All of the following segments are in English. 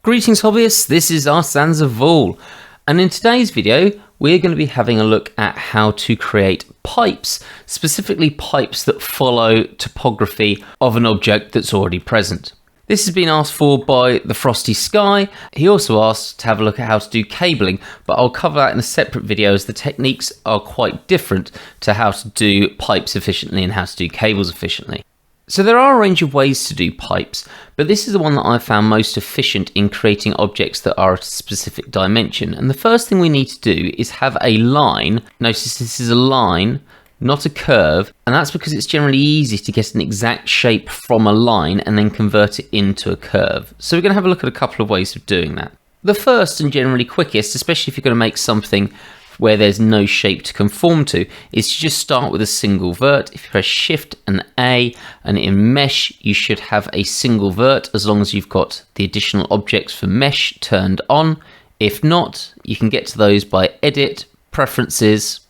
Greetings hobbyists, this is Arsans of Vol, and in today's video we're going to be having a look at how to create pipes, specifically pipes that follow topography of an object that's already present. This has been asked for by the Frosty Sky. He also asked to have a look at how to do cabling, but I'll cover that in a separate video as the techniques are quite different to how to do pipes efficiently and how to do cables efficiently. So there are a range of ways to do pipes, but this is the one that I've found most efficient in creating objects that are a specific dimension. And the first thing we need to do is have a line. Notice this is a line, not a curve, and that's because it's generally easy to get an exact shape from a line and then convert it into a curve. So we're going to have a look at a couple of ways of doing that. The first and generally quickest, especially if you're going to make something where there's no shape to conform to, is to just start with a single vert. If you press Shift and A, and in Mesh you should have a single vert as long as you've got the additional objects for Mesh turned on. If not, you can get to those by Edit, Preferences,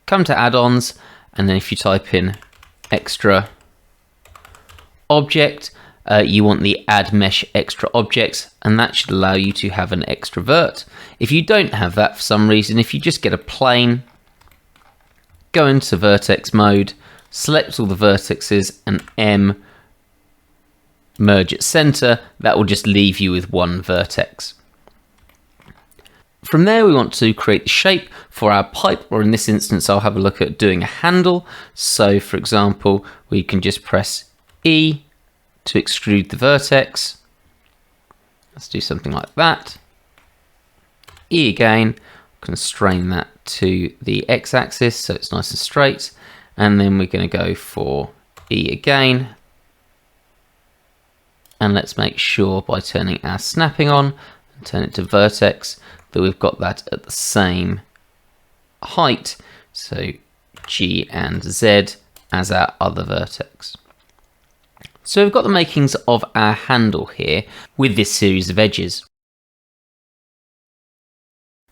come to Add-ons, and then if you type in Extra Object, you want the Add Mesh Extra Objects, and that should allow you to have an extra vert. If you don't have that for some reason, if you just get a plane, go into vertex mode, select all the vertices and M, merge at center, that will just leave you with one vertex. From there we want to create the shape for our pipe, or in this instance I'll have a look at doing a handle. So for example, we can just press E to extrude the vertex. Let's do something like that. E again, constrain that to the x-axis so it's nice and straight, and then we're going to go for E again, and let's make sure by turning our snapping on and turn it to vertex that we've got that at the same height, so G and Z as our other vertex. So we've got the makings of our handle here with this series of edges.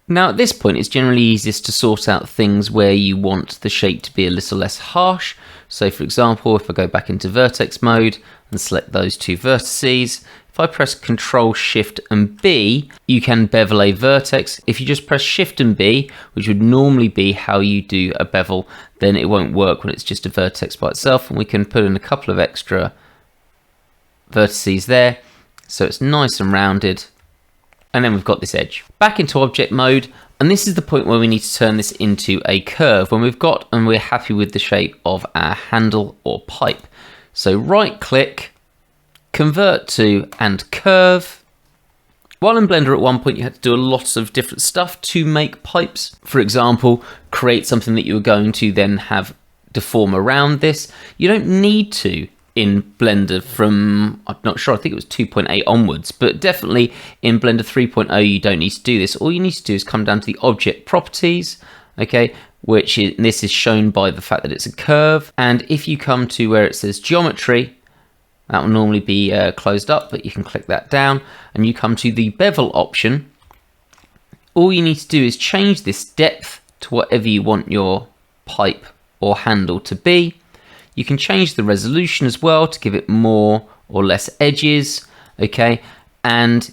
Now at this point it's generally easiest to sort out things where you want the shape to be a little less harsh. So for example, if I go back into vertex mode and select those two vertices, if I press Ctrl Shift and B, you can bevel a vertex. If you just press Shift and B, which would normally be how you do a bevel, then it won't work when it's just a vertex by itself, and we can put in a couple of extra vertices there so it's nice and rounded, and then we've got this edge. Back into object mode, and this is the point where we need to turn this into a curve when we've got and we're happy with the shape of our handle or pipe. So right click, convert to and curve. While in Blender at one point you had to do a lot of different stuff to make pipes. For example, create something that you were going to then have deform around this. You don't need to in Blender from, I'm not sure, I think it was 2.8 onwards, but definitely in Blender 3.0 you don't need to do this. All you need to do is come down to the object properties, okay, which is, this is shown by the fact that it's a curve, and if you come to where it says geometry, that will normally be closed up, but you can click that down and you come to the bevel option. All you need to do is change this depth to whatever you want your pipe or handle to be. You can change the resolution as well to give it more or less edges, okay? And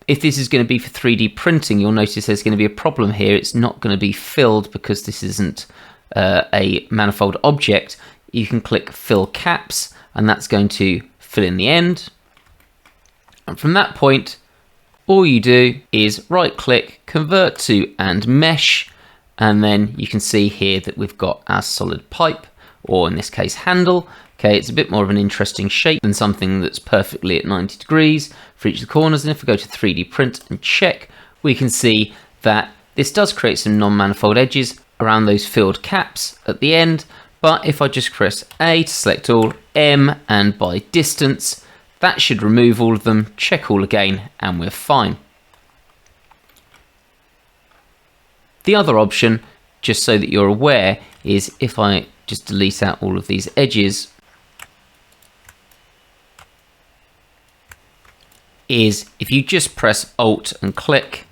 if this is going to be for 3D printing, you'll notice there's going to be a problem here. It's not going to be filled because this isn't a manifold object. You can click Fill Caps, and that's going to fill in the end. And from that point, all you do is right-click, convert to and mesh, and then you can see here that we've got our solid pipe, or in this case handle. Okay, it's a bit more of an interesting shape than something that's perfectly at 90 degrees for each of the corners. And if we go to 3D print and check, we can see that this does create some non-manifold edges around those filled caps at the end. But if I just press A to select all, M and by distance, that should remove all of them, check all again, and we're fine. The other option, just so that you're aware, is if I just delete out all of these edges, is if you just press Alt and click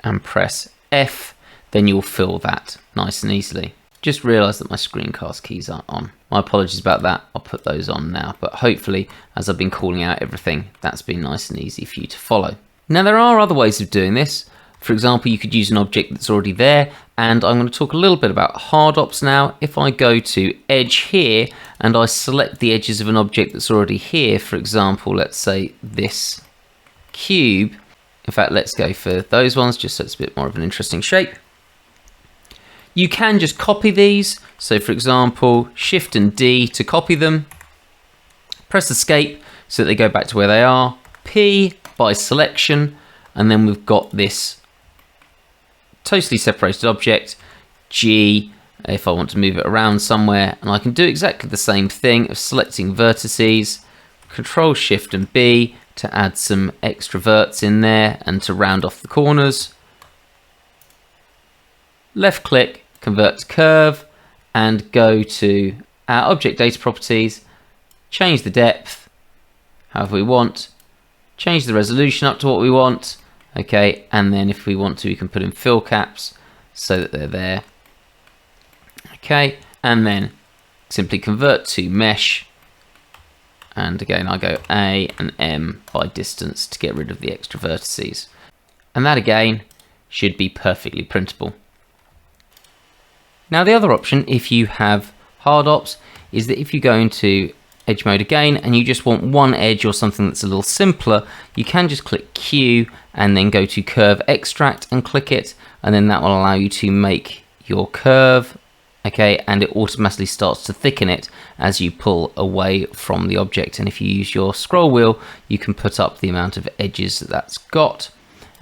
and press F, then you'll fill that nice and easily. Just realised that my screencast keys aren't on. My apologies about that. I'll put those on now. But hopefully, as I've been calling out everything, that's been nice and easy for you to follow. Now, there are other ways of doing this. For example, you could use an object that's already there, and I'm going to talk a little bit about hard ops now. If I go to Edge here, and I select the edges of an object that's already here, for example, let's say this cube. In fact, let's go for those ones, just so it's a bit more of an interesting shape. You can just copy these. So for example, Shift and D to copy them. Press Escape so that they go back to where they are. P by selection, and then we've got this totally separated object. G if I want to move it around somewhere, and I can do exactly the same thing of selecting vertices. Control Shift and B to add some extra verts in there and to round off the corners. Left click, convert to curve, and go to our object data properties, change the depth however we want, change the resolution up to what we want, okay, and then if we want to, we can put in fill caps so that they're there, okay, and then simply convert to mesh, and again I go A and M by distance to get rid of the extra vertices, and that again should be perfectly printable. Now the other option, if you have hard ops, is that if you go into edge mode again and you just want one edge or something that's a little simpler, you can just click Q and then go to curve extract and click it, and then that will allow you to make your curve, okay, and it automatically starts to thicken it as you pull away from the object. And if you use your scroll wheel, you can put up the amount of edges that that's got,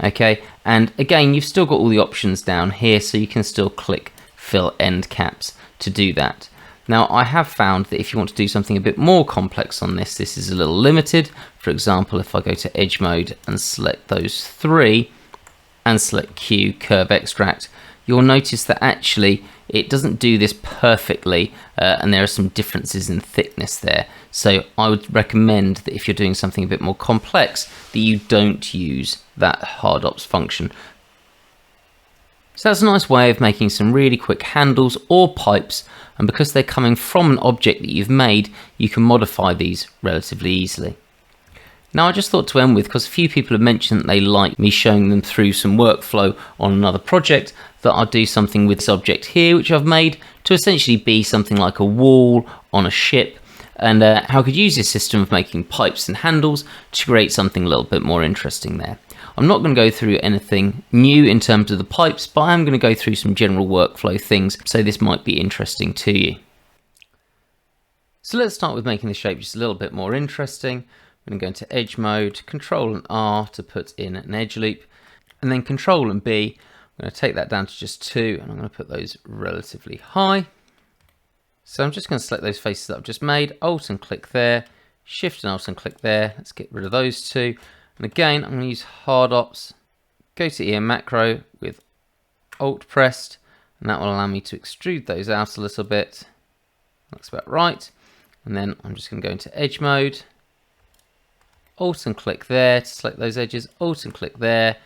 okay, and again you've still got all the options down here, so you can still click fill end caps to do that. Now I have found that if you want to do something a bit more complex on this, this is a little limited. For example, if I go to edge mode and select those three and select Q, curve extract, you'll notice that actually it doesn't do this perfectly, and there are some differences in thickness there. So I would recommend that if you're doing something a bit more complex, that you don't use that hard ops function. So that's a nice way of making some really quick handles or pipes, and because they're coming from an object that you've made, you can modify these relatively easily. Now I just thought to end with, because a few people have mentioned that they like me showing them through some workflow on another project, that I'll do something with this object here which I've made to essentially be something like a wall on a ship, and how I could use this system of making pipes and handles to create something a little bit more interesting there. I'm not going to go through anything new in terms of the pipes, but I am going to go through some general workflow things, so this might be interesting to you. So let's start with making the shape just a little bit more interesting. I'm going to go into edge mode, Control and R to put in an edge loop, and then Control and B. I'm going to take that down to just 2, and I'm going to put those relatively high. So I'm just going to select those faces that I've just made, Alt and click there, Shift and Alt and click there. Let's get rid of those two. And again, I'm going to use hard ops, go to EM macro with Alt pressed, and that will allow me to extrude those out a little bit. Looks about right. And then I'm just going to go into edge mode, Alt and click there to select those edges, Alt and click there.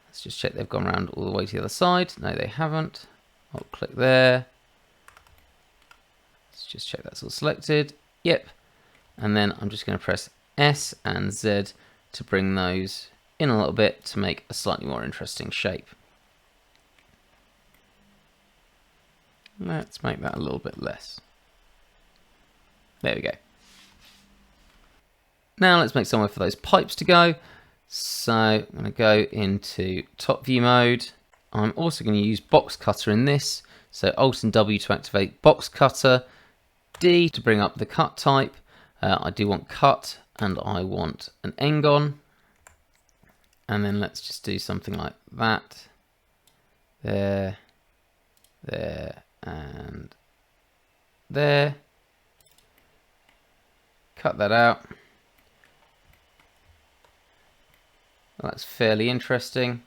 Let's just check they've gone around all the way to the other side. No, they haven't. Alt click there. Let's just check that's all selected. Yep. And then I'm just going to press S and Z to bring those in a little bit to make a slightly more interesting shape. Let's make that a little bit less. There we go. Now let's make somewhere for those pipes to go. So I'm going to go into top view mode. I'm also going to use box cutter in this. So Alt and W to activate box cutter, D to bring up the cut type. I do want cut, and I want an engon, and then let's just do something like that, there, and there, cut that out. Well, that's fairly interesting.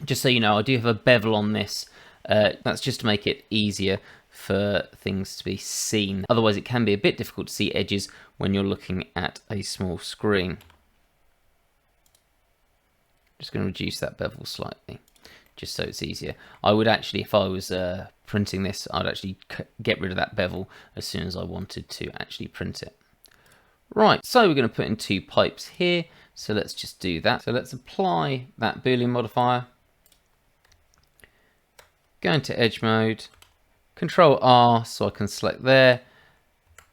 Just so you know, I do have a bevel on this, that's just to make it easier for things to be seen. Otherwise it can be a bit difficult to see edges when you're looking at a small screen. Just going to reduce that bevel slightly. just so it's easier. I would actually, if I was printing this, I'd actually get rid of that bevel as soon as I wanted to actually print it. Right, so we're going to put in 2 pipes here, so let's just do that. So let's apply that Boolean modifier, go into edge mode, Control R so I can select there,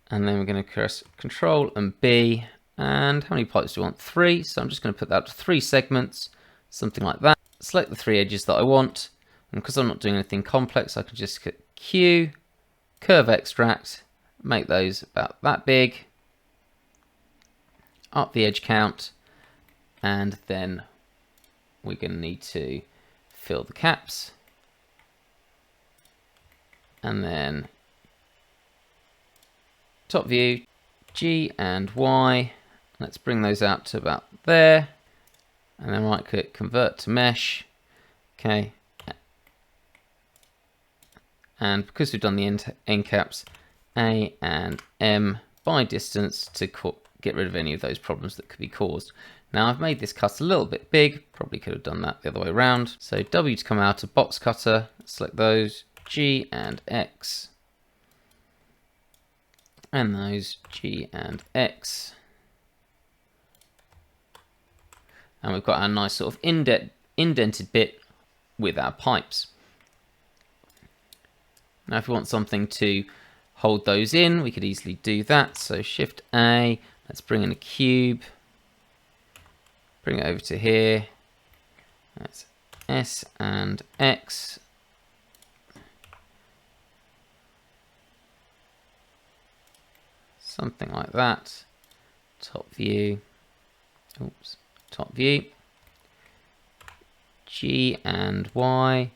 and then we're going to press Control and B, and how many pipes do we want? 3, so I'm just going to put that to 3 segments, something like that. Select the 3 edges that I want, and because I'm not doing anything complex, I can just hit Q, curve extract, make those about that big, up the edge count, and then we're going to need to fill the caps, and then top view, G and Y, let's bring those out to about there, and then right click, convert to mesh, okay, and because we've done the end caps, A and M by distance to get rid of any of those problems that could be caused. Now I've made this cut a little bit big, probably could have done that the other way around. So W to come out of box cutter, select those, G and X, and those G and X. And we've got our nice sort of indented bit with our pipes. Now if we want something to hold those in, we could easily do that. So Shift A, let's bring in a cube, bring it over to here, that's S and X, something like that, top view, oops, top view, G and Y,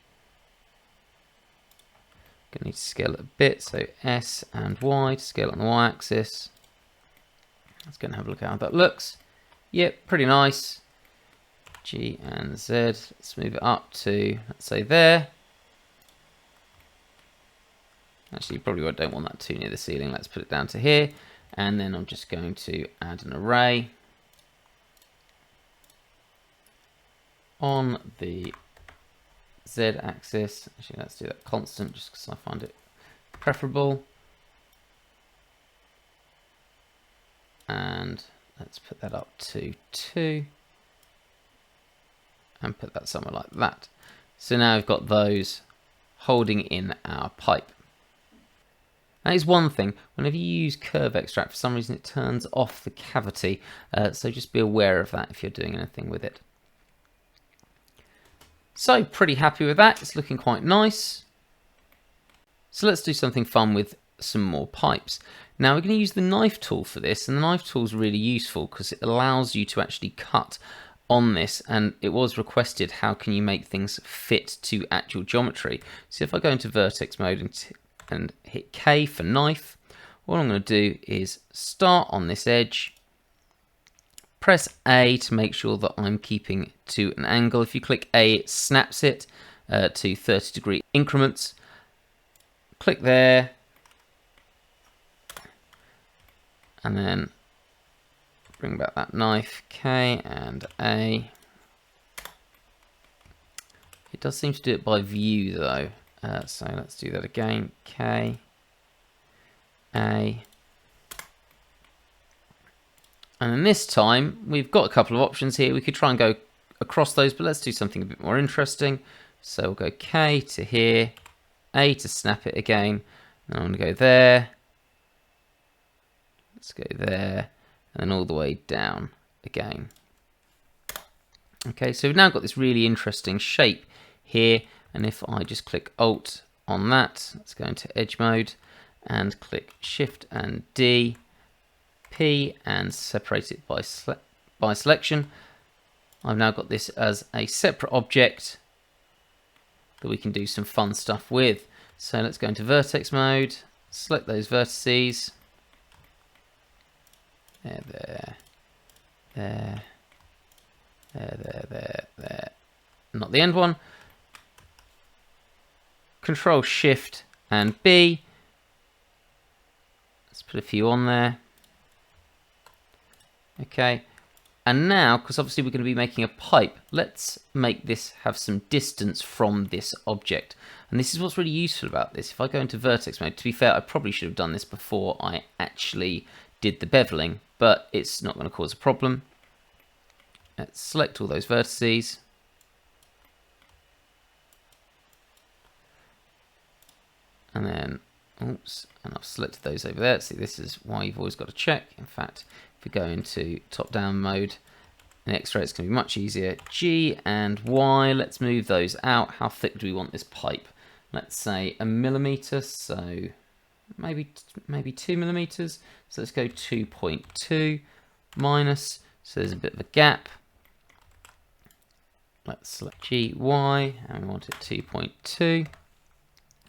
gonna need to scale it a bit, so S and Y to scale on the Y axis. Let's go and have a look at how that looks. Yep, pretty nice. G and Z, let's move it up to, let's say there. Actually, you probably don't want that too near the ceiling. Let's put it down to here. And then I'm just going to add an array on the Z axis. Actually, let's do that constant just because I find it preferable. And let's put that up to 2 and put that somewhere like that. So now we've got those holding in our pipe. That is one thing, whenever you use curve extract, for some reason it turns off the cavity, so just be aware of that if you're doing anything with it. So pretty happy with that, it's looking quite nice. So let's do something fun with some more pipes. Now we're going to use the knife tool for this, and the knife tool is really useful because it allows you to actually cut on this, and it was requested how can you make things fit to actual geometry. So if I go into vertex mode and hit K for knife, all I'm going to do is start on this edge, press A to make sure that I'm keeping to an angle. If you click A, it snaps it to 30-degree increments. Click there, and then bring back that knife, K and A. It does seem to do it by view though, so let's do that again, K, A. And then this time, we've got a couple of options here. We could try and go across those, but let's do something a bit more interesting. So we'll go K to here, A to snap it again, and I'm going to go there. Let's go there, and then all the way down again. Okay, so we've now got this really interesting shape here, and if I just click Alt on that, let's go into edge mode, and click Shift and D, P, and separate it by selection. I've now got this as a separate object that we can do some fun stuff with. So let's go into vertex mode, select those vertices. There. Not the end one. Control Shift and B. Let's put a few on there. Okay. And now, because obviously we're going to be making a pipe, let's make this have some distance from this object. And this is what's really useful about this. If I go into vertex mode, to be fair, I probably should have done this before I actually did the beveling, but it's not going to cause a problem. Let's select all those vertices. And then, oops, and I've selected those over there. See, this is why you've always got to check. In fact, if we go into top-down mode, in X-ray it's going to be much easier. G and Y, let's move those out. How thick do we want this pipe? Let's say 1 millimeter, so maybe 2 millimeters. So let's go 2.2 minus, so there's a bit of a gap. Let's select G, Y, and we want it 2.2.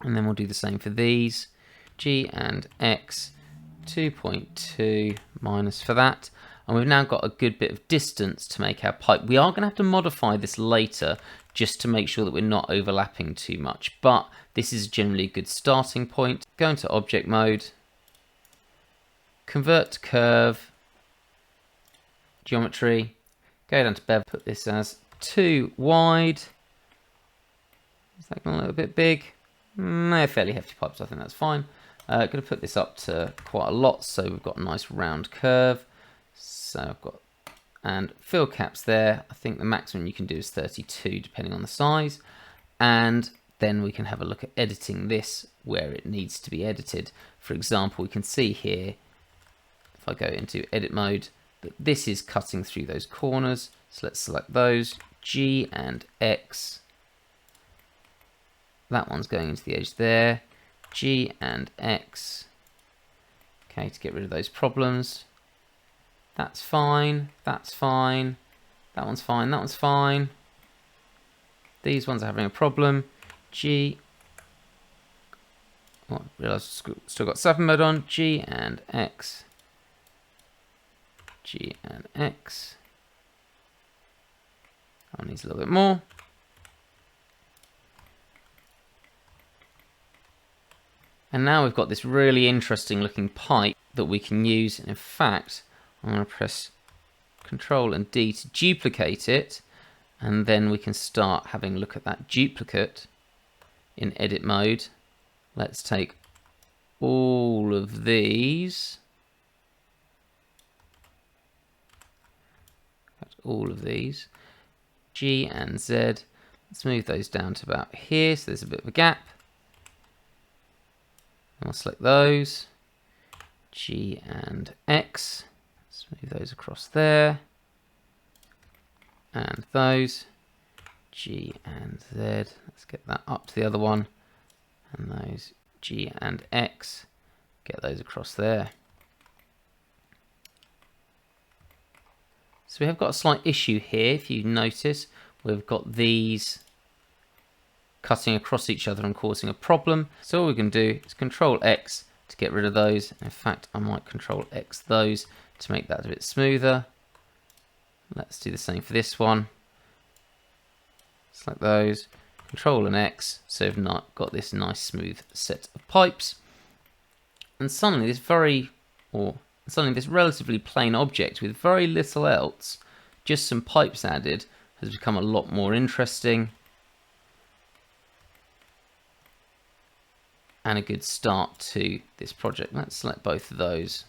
And then we'll do the same for these. G and X, 2.2 minus for that. And we've now got a good bit of distance to make our pipe. We are going to have to modify this later just to make sure that we're not overlapping too much. But this is generally a good starting point. Go into object mode. Convert to curve. Geometry. Go down to bevel. Put this as 2 wide. Is that going a little bit big? They're fairly hefty pipes, I think that's fine. Going to put this up to quite a lot, so we've got a nice round curve. So I've got, and fill caps there. I think the maximum you can do is 32, depending on the size. And then we can have a look at editing this where it needs to be edited. For example, we can see here, if I go into edit mode, that this is cutting through those corners. So let's select those, G and X. That one's going into the edge there. G and X. Okay, to get rid of those problems. That's fine. That's fine. That one's fine. That one's fine. These ones are having a problem. G. Oh, I realised I've still got 7 mode on. G and X. G and X. That one needs a little bit more. And now we've got this really interesting looking pipe that we can use. And in fact, I'm going to press Control and D to duplicate it. And then we can start having a look at that duplicate in edit mode. Let's take all of these. All of these. G and Z. Let's move those down to about here. So there's a bit of a gap. I'll select those, G and X, let's move those across there, and those, G and Z, let's get that up to the other one, and those, G and X, get those across there. So we have got a slight issue here, if you notice, we've got these cutting across each other and causing a problem. So all we can do is Control X to get rid of those. In fact, I might Control X those to make that a bit smoother. Let's do the same for this one. Select those, Control and X, so we've not got this nice smooth set of pipes. And suddenly this this relatively plain object with very little else, just some pipes added, has become a lot more interesting. And a good start to this project. Let's select both of those.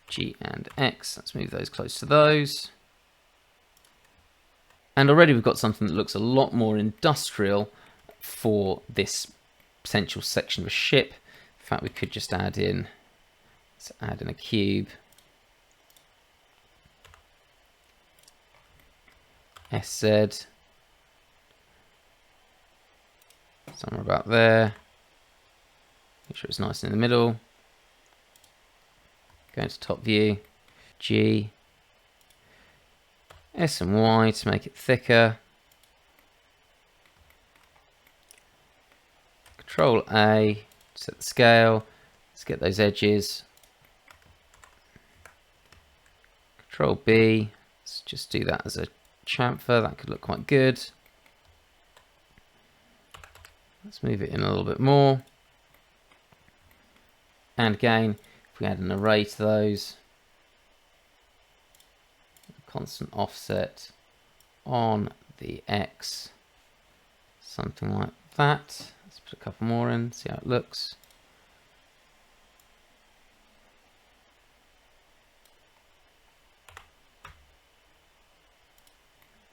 G and X. Let's move those close to those. And already we've got something that looks a lot more industrial for this potential section of a ship. In fact, we could just add in, let's add in a cube. SZ. Somewhere about there. Make sure it's nice in the middle. Go into top view. G. S and Y to make it thicker. Control A to set the scale. Let's get those edges. Control B. Let's just do that as a chamfer. That could look quite good. Let's move it in a little bit more. And again, If we add an array to those, constant offset on the X, something like that. Let's put a couple more in, see how it looks.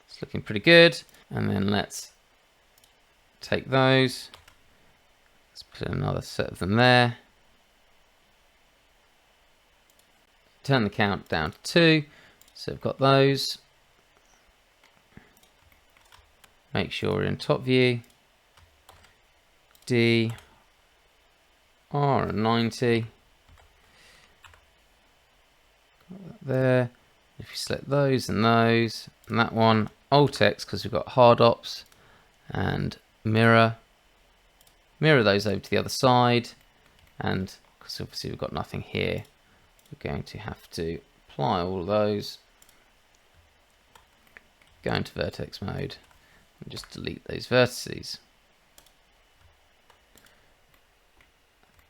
It's looking pretty good. And then let's take those. Let's put another set of them there. Turn the count down to 2. So we've got those. Make sure we're in top view. D, R and 90. Got that there. If you select those and that one, Alt X because we've got hard ops, and mirror those over to the other side, and because obviously we've got nothing here, we're going to have to apply all of those, go into vertex mode, and just delete those vertices.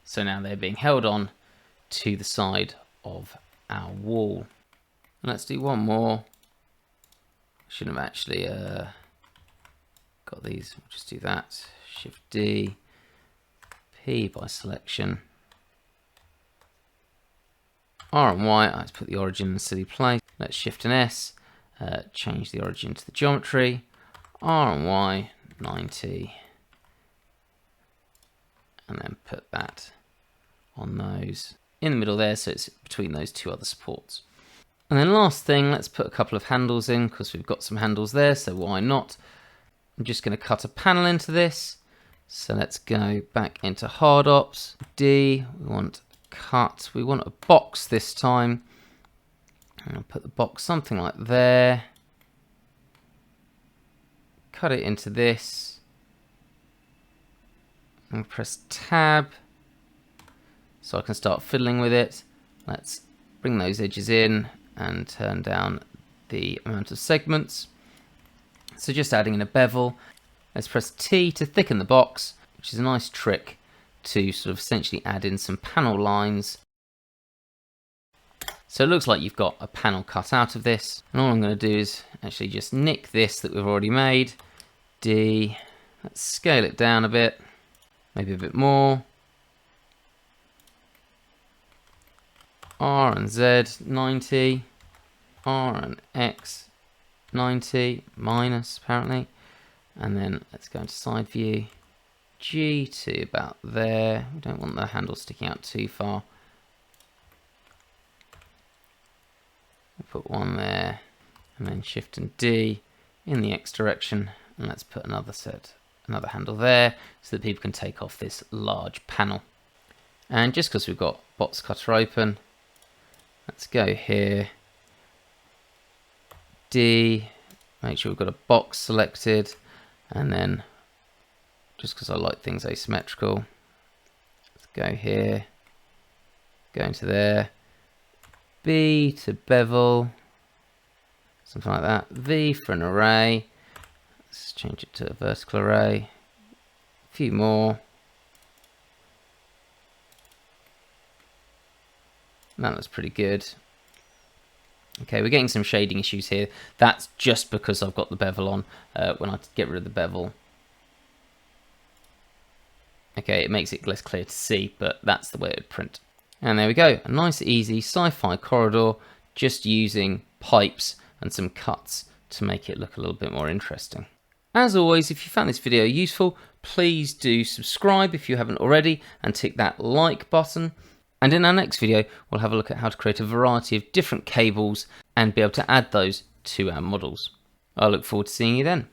So now they're being held on to the side of our wall. And let's do one more. Shouldn't have actually got these. We'll just do that. Shift D, P by selection. R and Y, let's put the origin in the silly place. Let's Shift and S, change the origin to the geometry. R and Y, 90. And then put that on those in the middle there, so it's between those two other supports. And then last thing, let's put a couple of handles in because we've got some handles there, so why not? I'm just going to cut a panel into this. So let's go back into hard ops. D, we want cut. We want a box this time. And I'll put the box something like there. Cut it into this. And press tab so I can start fiddling with it. Let's bring those edges in and turn down the amount of segments. So just adding in a bevel. Let's press T to thicken the box, which is a nice trick to sort of essentially add in some panel lines. So it looks like you've got a panel cut out of this. And all I'm going to do is actually just nick this that we've already made. D, let's scale it down a bit, maybe a bit more. R and Z, 90. R and X, 90, minus apparently. And then let's go into side view. G to about there. We don't want the handle sticking out too far. We'll put one there. And then Shift and D in the X direction. And let's put another handle there so that people can take off this large panel. And just because we've got box cutter open, let's go here, D, make sure we've got a box selected, and then just because I like things asymmetrical, let's go here, go into there, B to bevel, something like that, V for an array, let's change it to a vertical array, a few more. That looks pretty good. Okay, we're getting some shading issues here. That's just because I've got the bevel on. When I get rid of the bevel, okay, it makes it less clear to see, but that's the way it would print. And there we go, a nice easy sci-fi corridor, just using pipes and some cuts to make it look a little bit more interesting. As always, if you found this video useful, please do subscribe if you haven't already, and tick that like button. And in our next video, we'll have a look at how to create a variety of different cables and be able to add those to our models. I look forward to seeing you then.